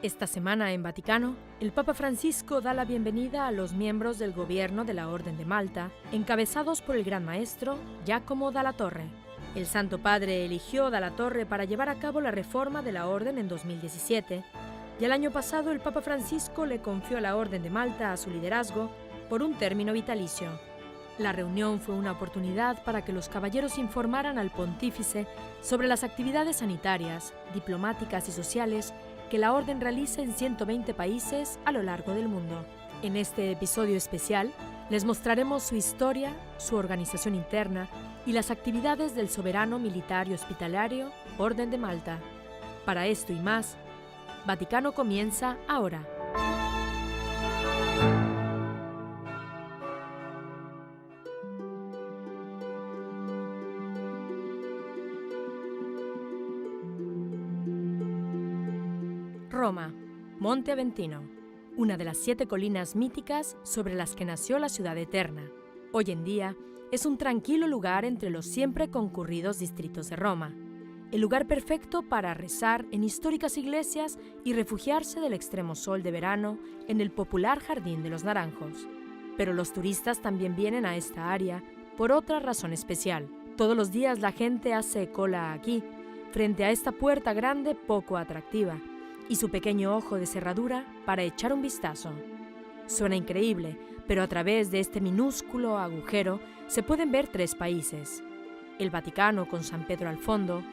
Esta semana en Vaticano, el Papa Francisco da la bienvenida a los miembros del gobierno de la Orden de Malta, encabezados por el Gran Maestro Giacomo Dalla Torre. El Santo Padre eligió Dalla Torre para llevar a cabo la reforma de la Orden en 2017, y el año pasado el Papa Francisco le confió a la Orden de Malta a su liderazgo por un término vitalicio. La reunión fue una oportunidad para que los caballeros informaran al pontífice sobre las actividades sanitarias, diplomáticas y sociales que la Orden realiza en 120 países a lo largo del mundo. En este episodio especial, les mostraremos su historia, su organización interna y las actividades del soberano militar y hospitalario Orden de Malta. Para esto y más, Vaticano comienza ahora. Roma, Monte Aventino, una de las 7 colinas míticas sobre las que nació la ciudad eterna. Hoy en día es un tranquilo lugar entre los siempre concurridos distritos de Roma, el lugar perfecto para rezar en históricas iglesias y refugiarse del extremo sol de verano en el popular Jardín de los Naranjos. Pero los turistas también vienen a esta área por otra razón especial. Todos los días la gente hace cola aquí, frente a esta puerta grande poco atractiva, y su pequeño ojo de cerradura para echar un vistazo. Suena increíble, pero a través de este minúsculo agujero se pueden ver 3 países: el Vaticano con San Pedro al fondo,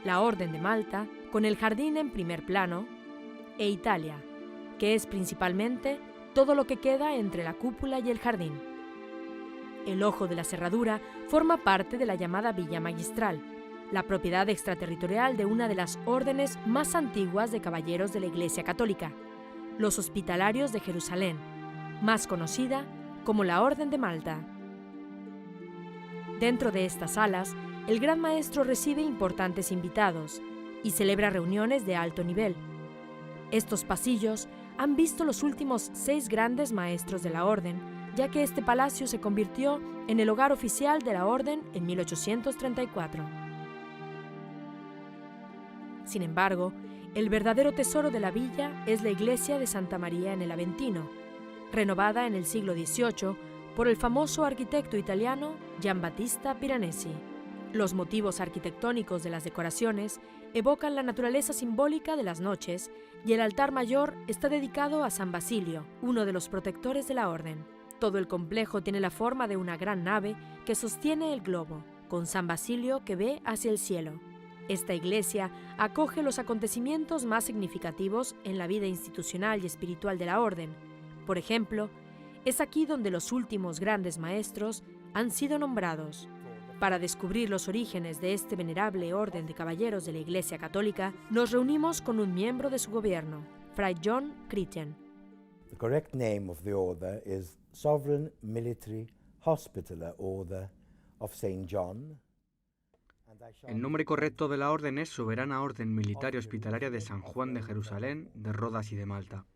la Orden de Malta con el jardín en primer plano, e Italia, que es principalmente todo lo que queda entre la cúpula y el jardín. El ojo de la cerradura forma parte de la llamada Villa Magistral, la propiedad extraterritorial de una de las órdenes más antiguas de caballeros de la Iglesia Católica, los Hospitalarios de Jerusalén, más conocida como la Orden de Malta. Dentro de estas salas, el Gran Maestro recibe importantes invitados y celebra reuniones de alto nivel. Estos pasillos han visto los últimos 6 grandes maestros de la Orden, ya que este palacio se convirtió en el hogar oficial de la Orden en 1834. Sin embargo, el verdadero tesoro de la villa es la iglesia de Santa María en el Aventino, renovada en el siglo XVIII por el famoso arquitecto italiano Giambattista Piranesi. Los motivos arquitectónicos de las decoraciones evocan la naturaleza simbólica de las noches, y el altar mayor está dedicado a San Basilio, uno de los protectores de la Orden. Todo el complejo tiene la forma de una gran nave que sostiene el globo, con San Basilio que ve hacia el cielo. Esta iglesia acoge los acontecimientos más significativos en la vida institucional y espiritual de la Orden. Por ejemplo, es aquí donde los últimos grandes maestros han sido nombrados. Para descubrir los orígenes de este venerable orden de caballeros de la Iglesia Católica, nos reunimos con un miembro de su gobierno, Fray John Critchen. The correct name of the order is Sovereign Military Hospitaller Order of St. John. El nombre correcto de la orden es Soberana Orden Militar y Hospitalaria de San Juan de Jerusalén, de Rodas y de Malta.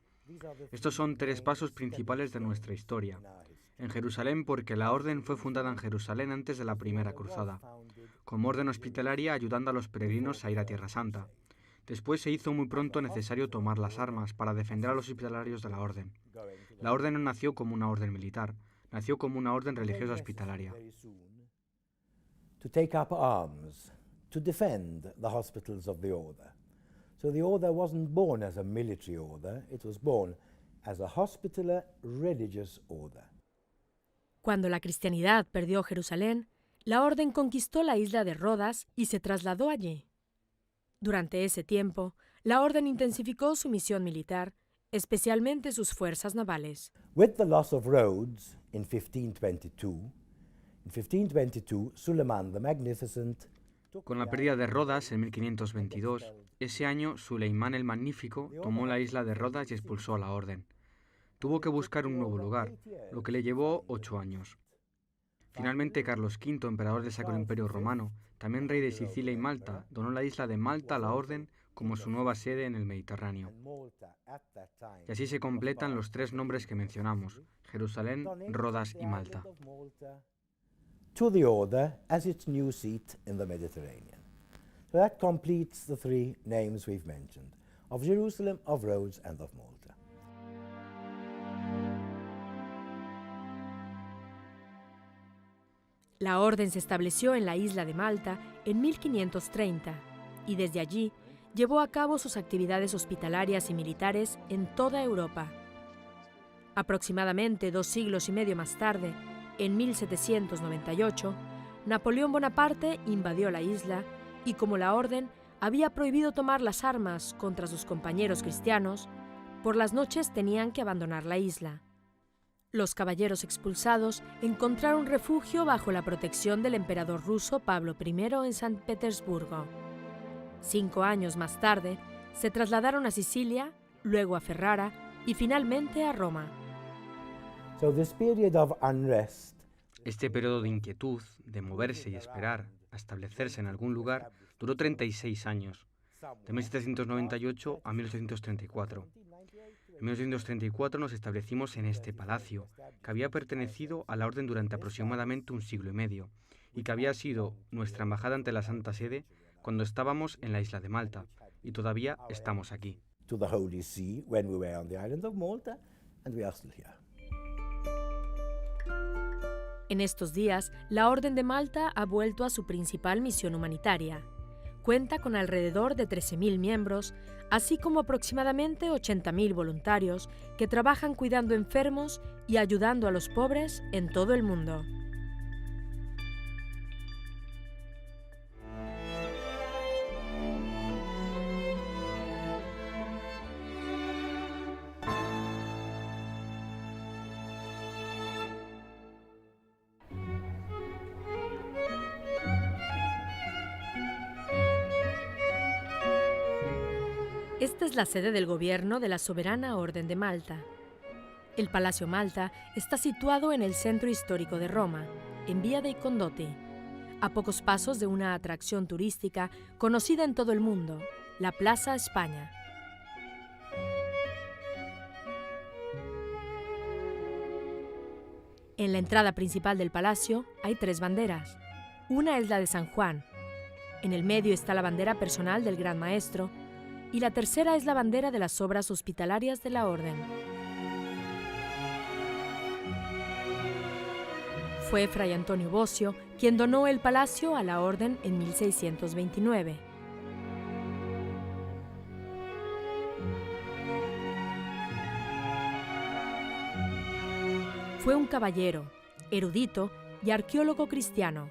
Estos son 3 pasos principales de nuestra historia. En Jerusalén, porque la orden fue fundada en Jerusalén antes de la Primera Cruzada, como orden hospitalaria ayudando a los peregrinos a ir a Tierra Santa. Después se hizo muy pronto necesario tomar las armas para defender a los hospitalarios de la orden. La orden no nació como una orden militar, nació como una orden religiosa hospitalaria. To take up arms, to defend the hospitals of the order. So the order wasn't born as a military order, it was born as a hospitaller religious order. Cuando la cristianidad perdió Jerusalén, la Orden conquistó la isla de Rodas y se trasladó allí. Durante ese tiempo, la Orden intensificó su misión militar, especialmente sus fuerzas navales. With the loss of Rhodes in 1522, Suleiman the Magnificent. Con la pérdida de Rodas en 1522, ese año Suleimán el Magnífico tomó la isla de Rodas y expulsó a la orden. Tuvo que buscar un nuevo lugar, lo que le llevó 8 años. Finalmente, Carlos V, emperador del Sacro Imperio Romano, también rey de Sicilia y Malta, donó la isla de Malta a la orden como su nueva sede en el Mediterráneo. Y así se completan los 3 nombres que mencionamos: Jerusalén, Rodas y Malta. To the order as its new seat in the Mediterranean. So that completes the 3 names we've mentioned: of Jerusalem, of Rhodes and of Malta. La orden se estableció en la isla de Malta en 1530 y desde allí llevó a cabo sus actividades hospitalarias y militares en toda Europa. Aproximadamente 2 siglos y medio más tarde, en 1798, Napoleón Bonaparte invadió la isla y como la orden había prohibido tomar las armas contra sus compañeros cristianos, por las noches tenían que abandonar la isla. Los caballeros expulsados encontraron refugio bajo la protección del emperador ruso Pablo I en San Petersburgo. 5 años más tarde, se trasladaron a Sicilia, luego a Ferrara y finalmente a Roma. So this period of unrest Este periodo de inquietud, de moverse y esperar a establecerse en algún lugar, duró 36 años, de 1798 a 1834. En 1834 nos establecimos en este palacio, que había pertenecido a la orden durante aproximadamente 1 siglo y medio, y que había sido nuestra embajada ante la Santa Sede cuando estábamos en la isla de Malta, y todavía estamos aquí. to the Holy See when we were on the island of Malta, and we are still here. En estos días, la Orden de Malta ha vuelto a su principal misión humanitaria. Cuenta con alrededor de 13.000 miembros, así como aproximadamente 80.000 voluntarios que trabajan cuidando enfermos y ayudando a los pobres en todo el mundo. Esta es la sede del gobierno de la Soberana Orden de Malta. El Palacio Malta está situado en el centro histórico de Roma, en Via dei Condotti, a pocos pasos de una atracción turística conocida en todo el mundo, la Plaza España. En la entrada principal del palacio hay 3 banderas. Una es la de San Juan. En el medio está la bandera personal del Gran Maestro, y la tercera es la bandera de las obras hospitalarias de la Orden. Fue Fray Antonio Bosio quien donó el palacio a la Orden en 1629. Fue un caballero, erudito y arqueólogo cristiano.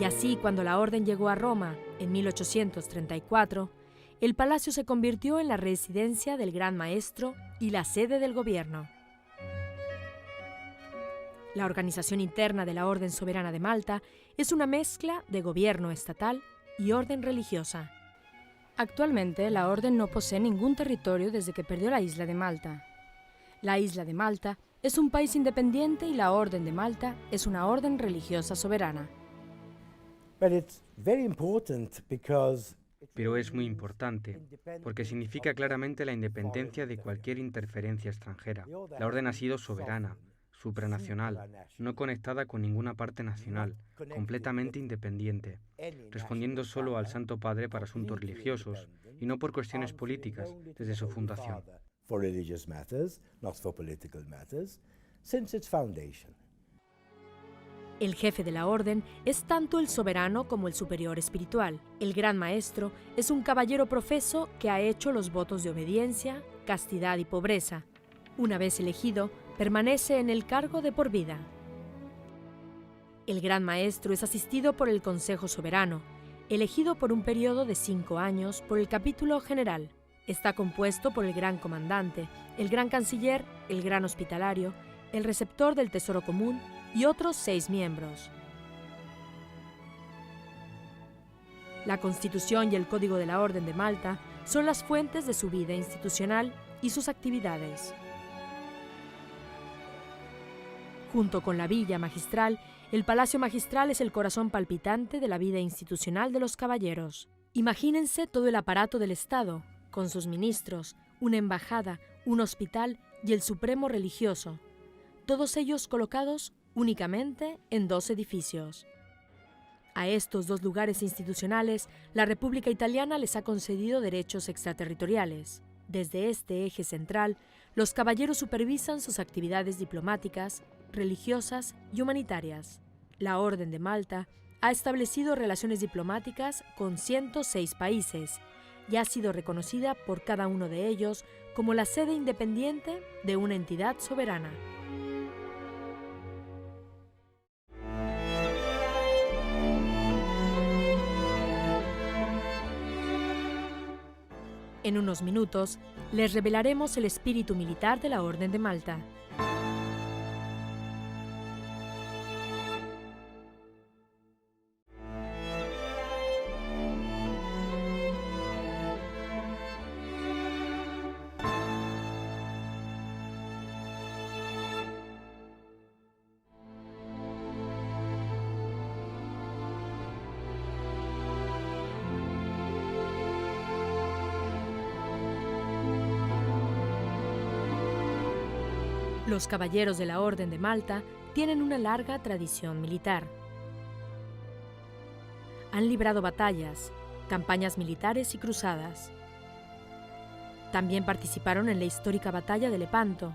Y así, cuando la Orden llegó a Roma en 1834, el palacio se convirtió en la residencia del Gran Maestro y la sede del gobierno. La organización interna de la Orden Soberana de Malta es una mezcla de gobierno estatal y orden religiosa. Actualmente, la Orden no posee ningún territorio desde que perdió la isla de Malta. La isla de Malta es un país independiente y la Orden de Malta es una orden religiosa soberana. But it's very important because Pero es muy importante, porque significa claramente la independencia de cualquier interferencia extranjera. La orden ha sido soberana, supranacional, no conectada con ninguna parte nacional, completamente independiente, respondiendo solo al Santo Padre para asuntos religiosos y no por cuestiones políticas desde su fundación. for religious matters, not for political matters, since its foundation. El jefe de la orden es tanto el soberano como el superior espiritual. El Gran Maestro es un caballero profeso que ha hecho los votos de obediencia, castidad y pobreza. Una vez elegido, permanece en el cargo de por vida. El Gran Maestro es asistido por el Consejo Soberano, elegido por un periodo de 5 años por el Capítulo General. Está compuesto por el Gran Comandante, el Gran Canciller, el Gran Hospitalario, el Receptor del Tesoro Común y otros 6 miembros. La Constitución y el Código de la Orden de Malta son las fuentes de su vida institucional y sus actividades. Junto con la Villa Magistral, el Palacio Magistral es el corazón palpitante de la vida institucional de los caballeros. Imagínense todo el aparato del Estado, con sus ministros, una embajada, un hospital y el Supremo Religioso, todos ellos colocados únicamente en 2 edificios. A estos dos lugares institucionales, la República Italiana les ha concedido derechos extraterritoriales. Desde este eje central, los caballeros supervisan sus actividades diplomáticas, religiosas y humanitarias. La Orden de Malta ha establecido relaciones diplomáticas con 106 países y ha sido reconocida por cada uno de ellos como la sede independiente de una entidad soberana. En unos minutos, les revelaremos el espíritu militar de la Orden de Malta. Los caballeros de la Orden de Malta tienen una larga tradición militar. Han librado batallas, campañas militares y cruzadas. También participaron en la histórica batalla de Lepanto,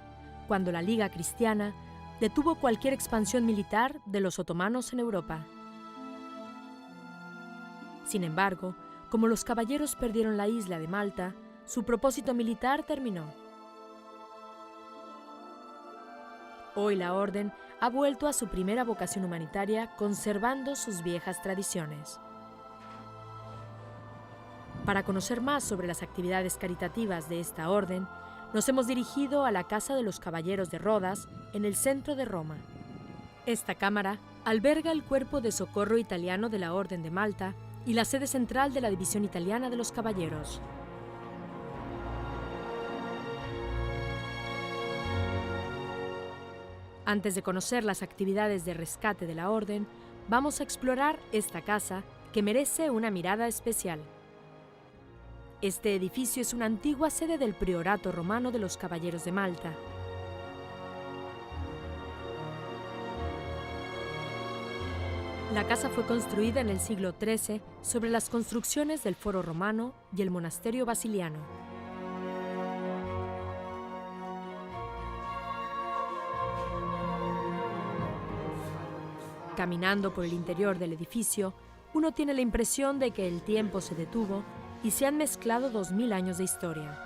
cuando la Liga Cristiana detuvo cualquier expansión militar de los otomanos en Europa. Sin embargo, como los caballeros perdieron la isla de Malta, su propósito militar terminó. Hoy la Orden ha vuelto a su primera vocación humanitaria conservando sus viejas tradiciones. Para conocer más sobre las actividades caritativas de esta Orden, nos hemos dirigido a la Casa de los Caballeros de Rodas, en el centro de Roma. Esta cámara alberga el Cuerpo de Socorro Italiano de la Orden de Malta y la sede central de la División Italiana de los Caballeros. Antes de conocer las actividades de rescate de la Orden, vamos a explorar esta casa que merece una mirada especial. Este edificio es una antigua sede del Priorato Romano de los Caballeros de Malta. La casa fue construida en el siglo XIII sobre las construcciones del Foro Romano y el Monasterio Basiliano. Caminando por el interior del edificio, uno tiene la impresión de que el tiempo se detuvo y se han mezclado 2000 años de historia.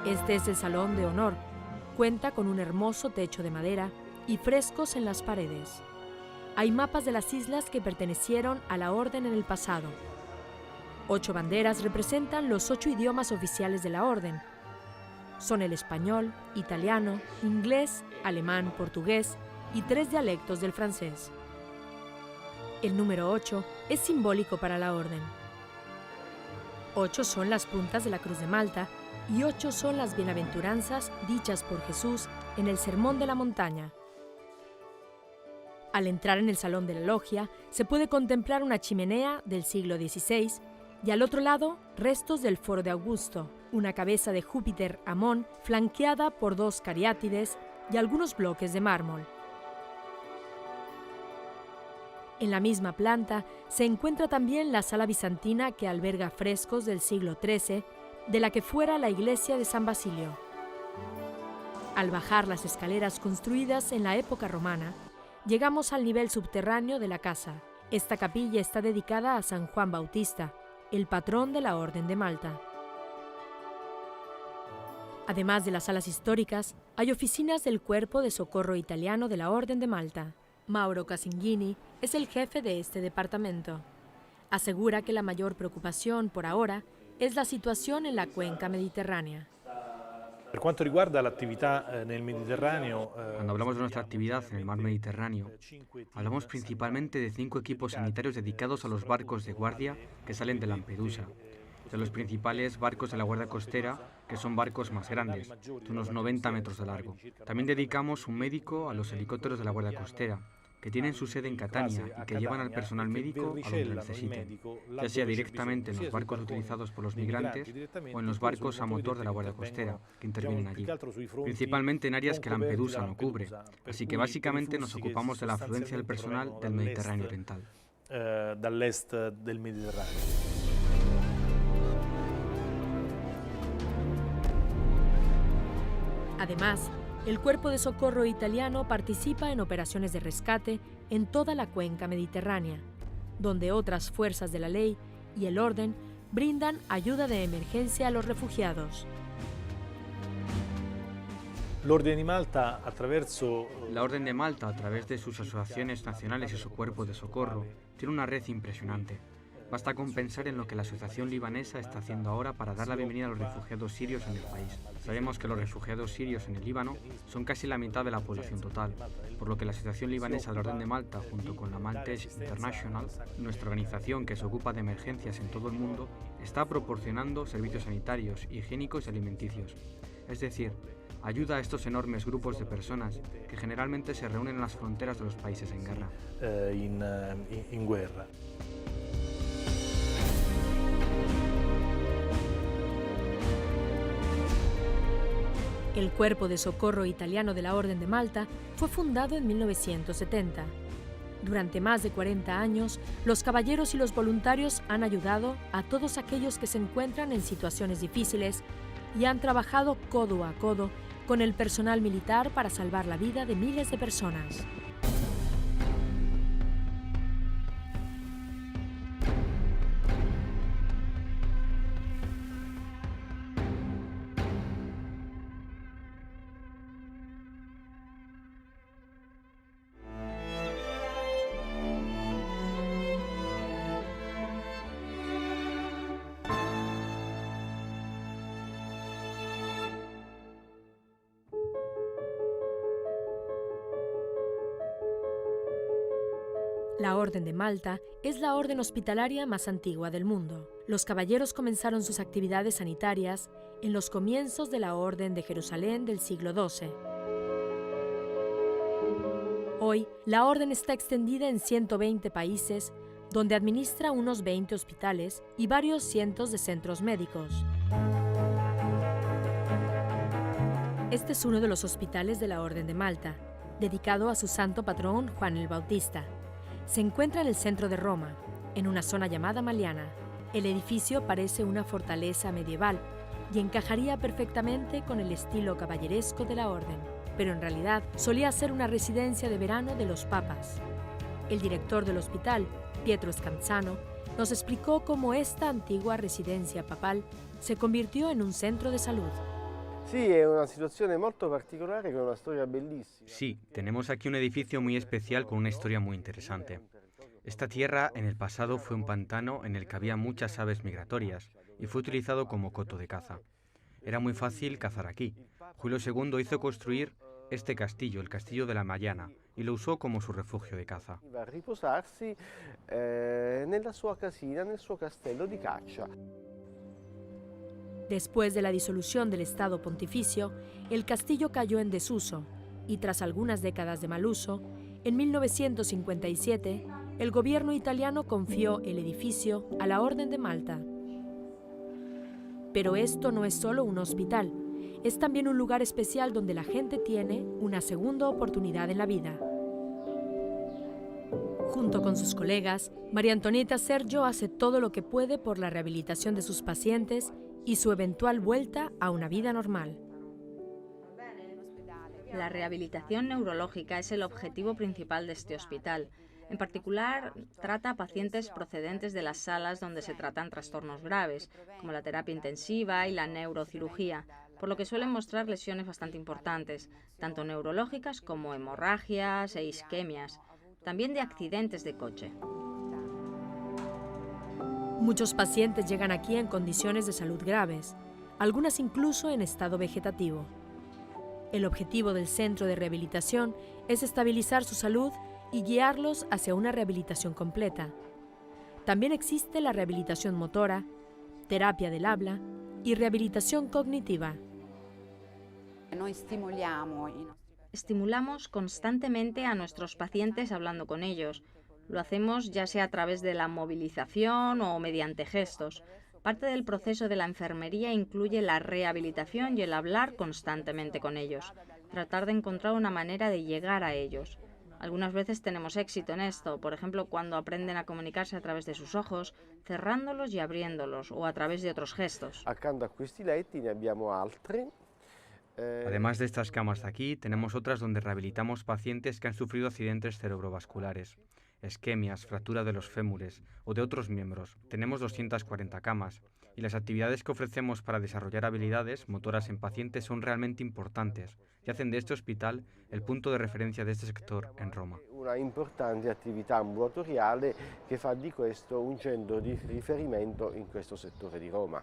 Este es el Salón de Honor. Cuenta con un hermoso techo de madera y frescos en las paredes. Hay mapas de las islas que pertenecieron a la Orden en el pasado. 8 banderas representan los 8 idiomas oficiales de la Orden. Son el español, italiano, inglés, alemán, portugués y 3 dialectos del francés. El número 8 es simbólico para la Orden. 8 son las puntas de la Cruz de Malta y 8 son las bienaventuranzas dichas por Jesús en el Sermón de la Montaña. Al entrar en el Salón de la Logia, se puede contemplar una chimenea del siglo XVI y al otro lado, restos del Foro de Augusto, una cabeza de Júpiter Amón flanqueada por 2 cariátides y algunos bloques de mármol. En la misma planta se encuentra también la sala bizantina que alberga frescos del siglo XIII, de la que fuera la iglesia de San Basilio. Al bajar las escaleras construidas en la época romana, llegamos al nivel subterráneo de la casa. Esta capilla está dedicada a San Juan Bautista, el patrón de la Orden de Malta. Además de las salas históricas, hay oficinas del Cuerpo de Socorro Italiano de la Orden de Malta. Mauro Casinghini es el jefe de este departamento. Asegura que la mayor preocupación por ahora es la situación en la cuenca mediterránea. Per quanto riguarda l'attività nel Mediterraneo, Cuando hablamos de nuestra actividad en el mar Mediterráneo, hablamos principalmente de 5 equipos sanitarios dedicados a los barcos de guardia que salen de Lampedusa, de los principales barcos de la Guardia Costera, que son barcos más grandes, de unos 90 metros de largo. También dedicamos un médico a los helicópteros de la Guardia Costera, que tienen su sede en Catania y que llevan al personal médico a donde lo necesiten, ya sea directamente en los barcos utilizados por los migrantes o en los barcos a motor de la Guardia Costera, que intervienen allí, principalmente en áreas que Lampedusa no cubre, así que básicamente nos ocupamos de la afluencia del personal del Mediterráneo Oriental. Dall'est del Mediterraneo. Además, el Cuerpo de Socorro italiano participa en operaciones de rescate en toda la cuenca mediterránea, donde otras fuerzas de la ley y el orden brindan ayuda de emergencia a los refugiados. La Orden de Malta, a través de sus asociaciones nacionales y su cuerpo de socorro, tiene una red impresionante. Basta con pensar en lo que la asociación libanesa está haciendo ahora para dar la bienvenida a los refugiados sirios en el país. Sabemos que los refugiados sirios en el Líbano son casi la mitad de la población total, por lo que la asociación libanesa de la Orden de Malta, junto con la Maltese International, nuestra organización que se ocupa de emergencias en todo el mundo, está proporcionando servicios sanitarios, higiénicos y alimenticios. Es decir, ayuda a estos enormes grupos de personas que generalmente se reúnen en las fronteras de los países en guerra. In guerra. El Cuerpo de Socorro Italiano de la Orden de Malta fue fundado en 1970. Durante más de 40 años, los caballeros y los voluntarios han ayudado a todos aquellos que se encuentran en situaciones difíciles y han trabajado codo a codo con el personal militar para salvar la vida de miles de personas. La Orden de Malta es la orden hospitalaria más antigua del mundo. Los caballeros comenzaron sus actividades sanitarias en los comienzos de la Orden de Jerusalén del siglo XII. Hoy, la Orden está extendida en 120 países, donde administra unos 20 hospitales y varios cientos de centros médicos. Este es uno de los hospitales de la Orden de Malta, dedicado a su santo patrón Juan el Bautista. Se encuentra en el centro de Roma, en una zona llamada Maliana. El edificio parece una fortaleza medieval y encajaría perfectamente con el estilo caballeresco de la orden, pero en realidad solía ser una residencia de verano de los papas. El director del hospital, Pietro Scanzano, nos explicó cómo esta antigua residencia papal se convirtió en un centro de salud. Sí, es una situación muy particular con una historia bellísima. Sí, tenemos aquí un edificio muy especial con una historia muy interesante. Esta tierra en el pasado fue un pantano en el que había muchas aves migratorias y fue utilizado como coto de caza. Era muy fácil cazar aquí. Julio II hizo construir este castillo, el Castillo de la Maiana, y lo usó como su refugio de caza. Iba a riposarsi nella sua casina, nel suo castello di caccia. Después de la disolución del Estado Pontificio, el castillo cayó en desuso y tras algunas décadas de mal uso, en 1957, el gobierno italiano confió el edificio a la Orden de Malta. Pero esto no es solo un hospital, es también un lugar especial donde la gente tiene una segunda oportunidad en la vida. Junto con sus colegas, María Antonieta Sergio hace todo lo que puede por la rehabilitación de sus pacientes y su eventual vuelta a una vida normal. La rehabilitación neurológica es el objetivo principal de este hospital. En particular, trata a pacientes procedentes de las salas donde se tratan trastornos graves, como la terapia intensiva y la neurocirugía, por lo que suelen mostrar lesiones bastante importantes, tanto neurológicas como hemorragias e isquemias, también de accidentes de coche. Muchos pacientes llegan aquí en condiciones de salud graves, algunas incluso en estado vegetativo. El objetivo del centro de rehabilitación es estabilizar su salud y guiarlos hacia una rehabilitación completa. También existe la rehabilitación motora, terapia del habla y rehabilitación cognitiva. Estimulamos constantemente a nuestros pacientes hablando con ellos. Lo hacemos ya sea a través de la movilización o mediante gestos. Parte del proceso de la enfermería incluye la rehabilitación y el hablar constantemente con ellos, tratar de encontrar una manera de llegar a ellos. Algunas veces tenemos éxito en esto, por ejemplo, cuando aprenden a comunicarse a través de sus ojos, cerrándolos y abriéndolos, o a través de otros gestos. Accanto a questi letti ne abbiamo altri. Además de estas camas de aquí, tenemos otras donde rehabilitamos pacientes que han sufrido accidentes cerebrovasculares, isquemias, fractura de los fémures o de otros miembros. Tenemos 240 camas y las actividades que ofrecemos para desarrollar habilidades motoras en pacientes son realmente importantes y hacen de este hospital el punto de referencia de este sector en Roma. Una importante attività ambulatoriale che fa di questo un centro di riferimento in questo settore di Roma.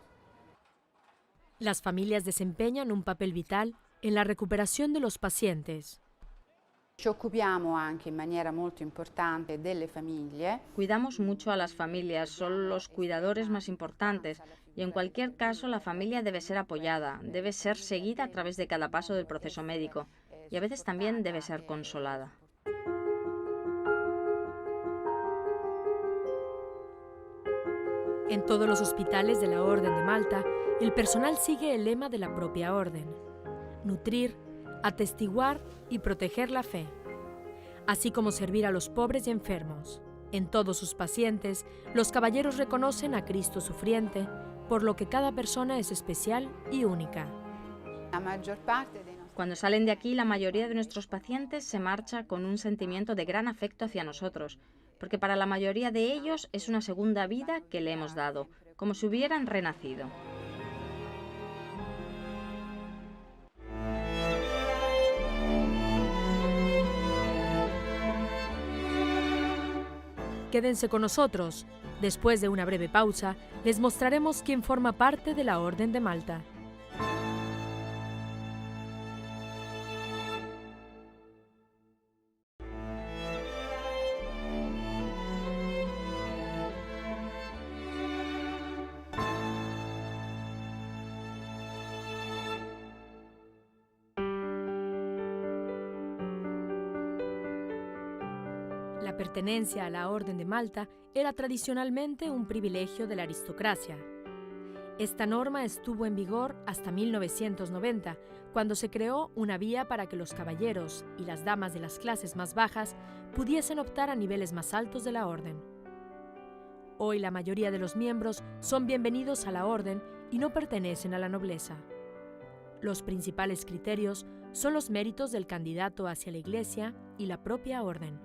Las familias desempeñan un papel vital en la recuperación de los pacientes. Ci occupiamo anche in maniera molto importante delle famiglie. Cuidamos mucho a las familias, son los cuidadores más importantes y en cualquier caso la familia debe ser apoyada, debe ser seguida a través de cada paso del proceso médico y a veces también debe ser consolada. En todos los hospitales de la Orden de Malta, el personal sigue el lema de la propia orden: nutrir, atestiguar y proteger la fe, así como servir a los pobres y enfermos. En todos sus pacientes, los caballeros reconocen a Cristo sufriente, por lo que cada persona es especial y única. La maggior parte dei nostri Cuando salen de aquí, la mayoría de nuestros pacientes se marcha con un sentimiento de gran afecto hacia nosotros, porque para la mayoría de ellos es una segunda vida que le hemos dado, como si hubieran renacido. Quédense con nosotros. Después de una breve pausa, les mostraremos quién forma parte de la Orden de Malta. La pertenencia a la Orden de Malta era tradicionalmente un privilegio de la aristocracia. Esta norma estuvo en vigor hasta 1990, cuando se creó una vía para que los caballeros y las damas de las clases más bajas pudiesen optar a niveles más altos de la Orden. Hoy la mayoría de los miembros son bienvenidos a la Orden y no pertenecen a la nobleza. Los principales criterios son los méritos del candidato hacia la Iglesia y la propia Orden.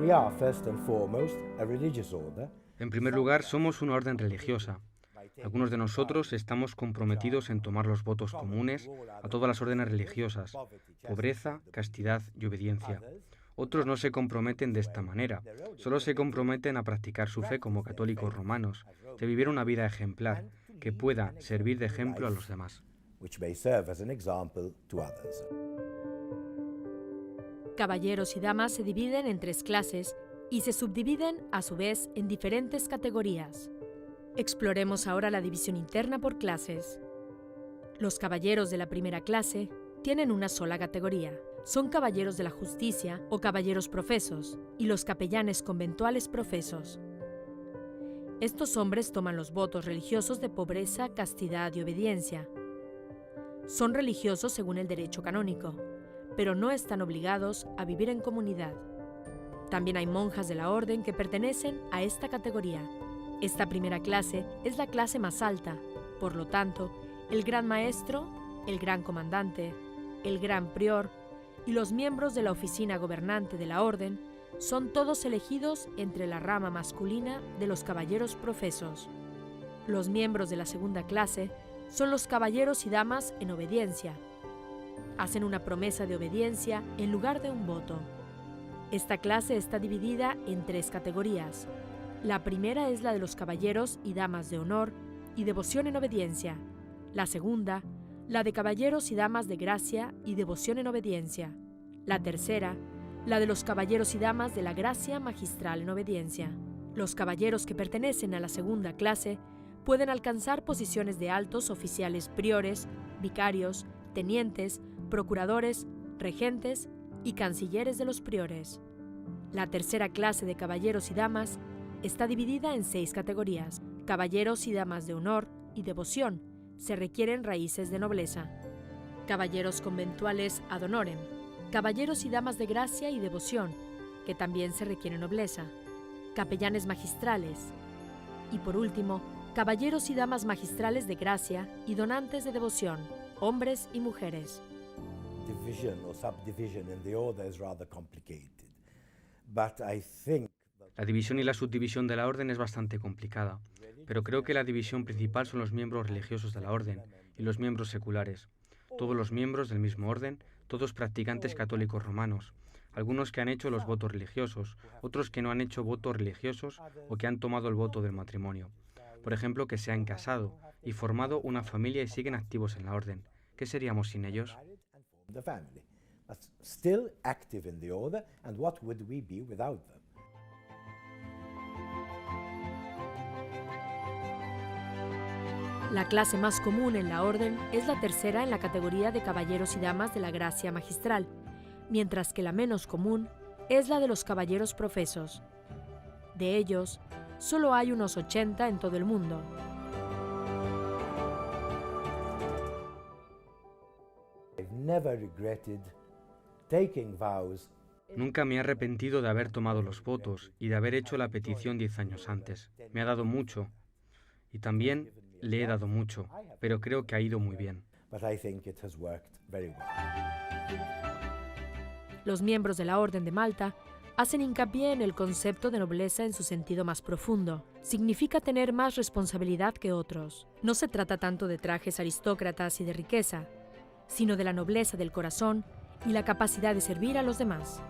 We are, first and foremost, a religious order. En primer lugar, somos una orden religiosa. Algunos de nosotros estamos comprometidos en tomar los votos comunes a todas las órdenes religiosas: pobreza, castidad y obediencia. Otros no se comprometen de esta manera, solo se comprometen a practicar su fe como católicos romanos, de vivir una vida ejemplar, que pueda servir de ejemplo a los demás. Which may serve as an example to others. Caballeros y damas se dividen en 3 clases y se subdividen a su vez en diferentes categorías. Exploremos ahora la división interna por clases. Los caballeros de la primera clase tienen una sola categoría. Son caballeros de la justicia o caballeros profesos y los capellanes conventuales profesos. Estos hombres toman los votos religiosos de pobreza, castidad y obediencia. Son religiosos según el derecho canónico, pero no están obligados a vivir en comunidad. También hay monjas de la orden que pertenecen a esta categoría. Esta primera clase es la clase más alta, por lo tanto, el gran maestro, el gran comandante, el gran prior y los miembros de la oficina gobernante de la orden son todos elegidos entre la rama masculina de los caballeros profesos. Los miembros de la segunda clase son los caballeros y damas en obediencia. Hacen una promesa de obediencia en lugar de un voto. Esta clase está dividida en 3 categorías. La primera es la de los caballeros y damas de honor y devoción en obediencia. La segunda, la de caballeros y damas de gracia y devoción en obediencia. La tercera, la de los caballeros y damas de la gracia magistral en obediencia. Los caballeros que pertenecen a la segunda clase pueden alcanzar posiciones de altos oficiales priores, vicarios, tenientes, procuradores, regentes y cancilleres de los priores. La tercera clase de caballeros y damas está dividida en 6 categorías. Caballeros y damas de honor y devoción, se requieren raíces de nobleza. Caballeros conventuales ad honorem, caballeros y damas de gracia y devoción, que también se requiere nobleza. Capellanes magistrales. Y por último, caballeros y damas magistrales de gracia y donantes de devoción, hombres y mujeres. Division or subdivision in the order is rather complicated. But I think La división y la subdivisión de la orden es bastante complicada, pero creo que la división principal son los miembros religiosos de la orden y los miembros seculares. Todos los miembros del mismo orden, todos practicantes católicos romanos, algunos que han hecho los votos religiosos, otros que no han hecho votos religiosos o que han tomado el voto del matrimonio. Por ejemplo, que se han casado y formado una familia y siguen activos en la orden. ¿Qué seríamos sin ellos? the family, but still active in the order, and what would we be without them? La clase más común en la orden es la tercera en la categoría de caballeros y damas de la gracia magistral, mientras que la menos común es la de los caballeros profesos. De ellos, solo hay unos 80 en todo el mundo. Nunca me he arrepentido de haber tomado los votos y de haber hecho la petición 10 años antes. Me ha dado mucho y también le he dado mucho, pero creo que ha ido muy bien. Los miembros de la Orden de Malta hacen hincapié en el concepto de nobleza en su sentido más profundo. Significa tener más responsabilidad que otros. No se trata tanto de trajes aristócratas y de riqueza, sino de la nobleza del corazón y la capacidad de servir a los demás.